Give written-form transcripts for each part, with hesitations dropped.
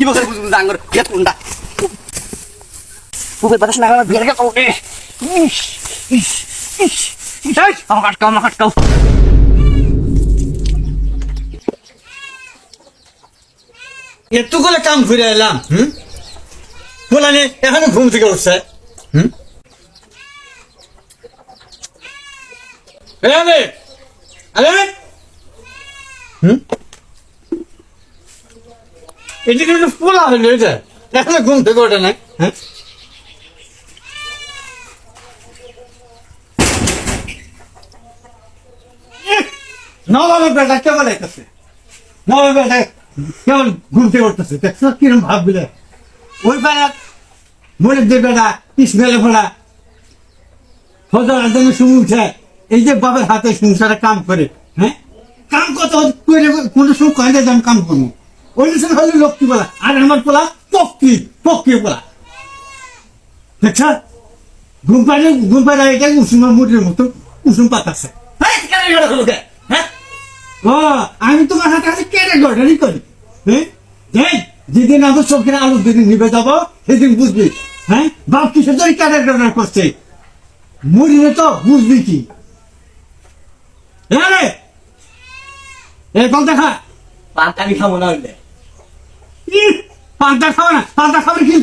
কি বকরে বুঝু জাঙ্গর গেত কোনটা পুকুর বাতাস না গেল বিয়ার গেল ইস ইস ইস ইস আমার কাটকাও এতগুলো কাম করে এলাম বলানে এখানে ঘুম থেকে উঠছে এটি কিন্তু পোলা হলো এটা এখানে ঘুম থেকে ওঠে না নবাবের বেটা কেমন লাগতেছে নবাবের বেটা কেমন ঘুম থেকে উঠতেছে দেখছো কিরম ভাব বিলে ওই বেড়া মনে যে বেড়া ইসমেলে ফোলা ফজর আজানের সময় উঠে এই যে বাবার হাতে সংসারে কাম করে কাম কত করে কোনো সময় কয় না যে আমি কাম করবো ওই সময় হলে লক্ষ্মী বলা আর আমার পোলা পক্ষী বলা দেখছ ঘুম পাড়ে এটা উষুমের মুটির মতো উষুম পাতাছে আমি তোমার হাতে হাতে কেটে গড়ানি করি যেদিন আমার চোখের আলু দিদিন নিবে যাবো সেদিন বুঝবি বাপ কিসের জন্য কেটে গড়ানি করছে মরিলে তো বুঝবি কি পান্তা খা পান্তা আমি খাবো না হইলে পান্তা খাবার কি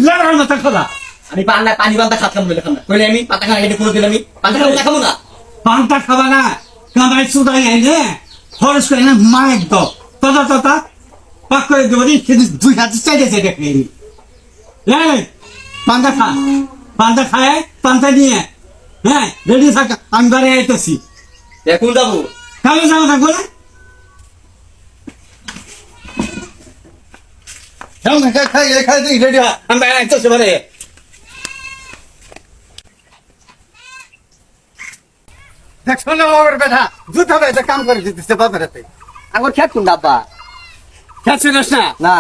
মাথা খাবা আমি পানি পান্তা খাতাম বলে কইলে আমি পান্তা খাই এটা করে দিলাম আমি পান্তা খাবো না পান্তা খাবা না কামাই সুদাই এনে খরচ করে না মা একদম তথা পাক করে দেবো সেদিন 2 হাতে চাইছে দেখে পান্তা খায় পান্তা নিয়ে রেডি থাকা আমি বাড়ি আইতেছি এখন যাবো কালো যাবো থাকবো না খাই রেডি আমি বাড়ি আইতেছি বাড়ি দেখছো না ওর বেটা জুতা বেটা কাম করে দিতেছে বাবার হাতে আমার খেত কোন ডাব্বা খেত ছিলিস না না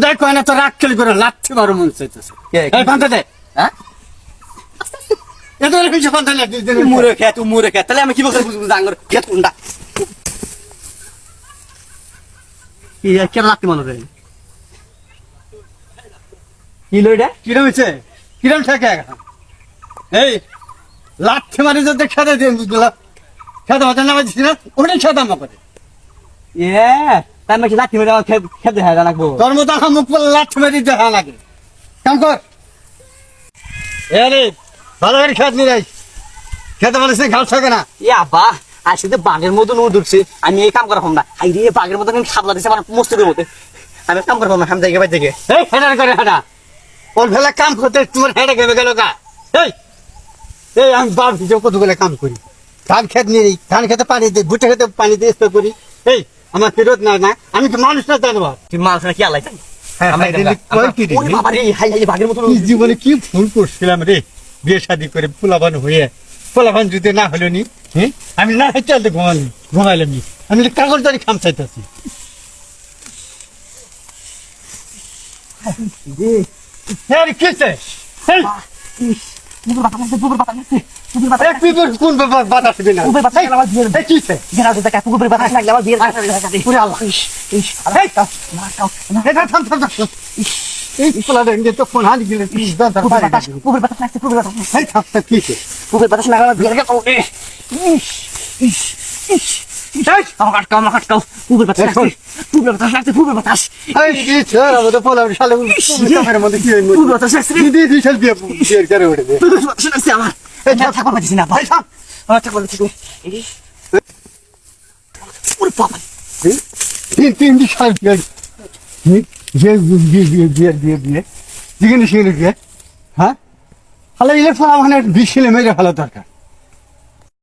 দেখো না তো রাগ খেলি করে লাথি মারো মন চাইতেছে পান্তা দে হ্যাঁ এত কিছু পান্তা মুরে খেত তাহলে আমি কি বকরে বুঝবো জাঙ্গর খেত কোনটা কি কেন লাগতে মনে রে কি লইডা কিরম হয়েছে কিরম ঠেকে এই লাথি মারি যদি খেতে দিয়ে বুঝলাম খেতে হতে না পারছিস না ওটাই খেতে আমার করে তাই আমি লাঠি মেরে আমার খেতে হ্যাঁ রাখবো তোর মতো আমার মুখ পড়লে লাথি মারি দেখা লাগে কাম কর রে ভালো করে খেত নিয়ে যাই খেতে পারিস ঘাস থাকে না আব্বা আজকে তো বাঘের মতন উঠছে আমি এই কাম করা না আই রে বাঘের মতন খাবলা দিচ্ছে আমার মস্তির মধ্যে আমি কাম করা আমি জায়গা বাই থেকে এই হেডার করে হেডা ওর ভেলা কাম করতে তোমার হেডে গেবে গেল গা এই আমি বাপ হিসেবে কতগুলো কাম করি ধান খেত নিয়ে ধান খেতে পানি দিই ভুট্টা খেতে পানি দিয়ে স্প্রে করি এই আমার ফেরত না আমি তো মানুষ না জানবো তুই মানুষ না কি আলাই জীবনে কি ভুল করছিলাম রে বিয়ে শাদী করে পোলাবান যদি না হলো নি আমি না চলতে ঘুমাইলাম নি আমি কাগজ দাঁড়িয়ে খাম চাইতেছি ফোন হানি গেলে পুকুর বাতাস না বিয়ার গেল আমার কাটকাও পুকুর বাতাস লাগছে পুকুর বাতাস পুকুর বাতাস লাগছে আমার থাকবার পাচ্ছি না ভাই আমার থাকবার পাচ্ছি ওরে বাবা তিন সাল বিয়ে হ্যাঁ তাহলে ইলেকশন আমার 20 ছেলে মেয়েরা ভালো দরকার